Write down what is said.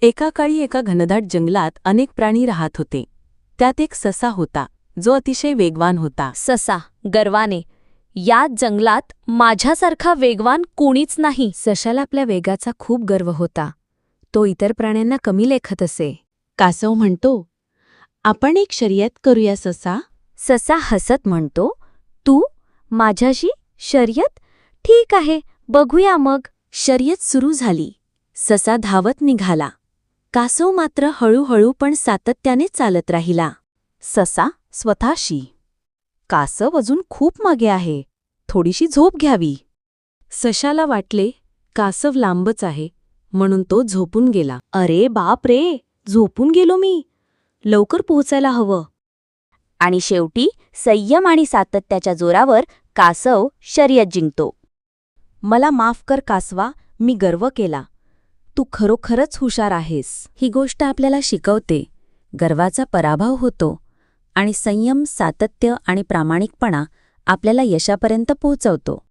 एका काळी एका घनदाट जंगलात अनेक प्राणी राहत होते. त्यात एक ससा होता, जो अतिशय वेगवान होता. ससा गर्वाने, या जंगलात माझ्यासारखा वेगवान कोणीच नाही. सशाला आपल्या वेगाचा खूप गर्व होता. तो इतर प्राण्यांना कमी लेखत असे. कासव म्हणतो, आपण एक शर्यत करूया ससा. ससा हसत म्हणतो, तू माझ्याशी शर्यत? ठीक आहे, बघूया मग. शर्यत सुरू झाली. ससा धावत निघाला. कासव मात्र हळूहळू पण सातत्याने चालत राहिला. ससा स्वतःशी, कासव अजून खूप मागे आहे, थोडीशी झोप घ्यावी. सशाला वाटले कासव लांबच आहे, म्हणून तो झोपून गेला. अरे बाप रे, झोपून गेलो मी. लवकर पोहोचायला हवं. आणि शेवटी संयम आणि सातत्याच्या जोरावर कासव शर्यत जिंकतो. मला माफ कर कासवा, मी गर्व केला. तू खरोखरच हुशार आहेस. ही गोष्ट आपल्याला शिकवते, गर्वाचा पराभव होतो आणि संयम, सातत्य आणि प्रामाणिकपणा आपल्याला यशापर्यंत पोहोचवतो.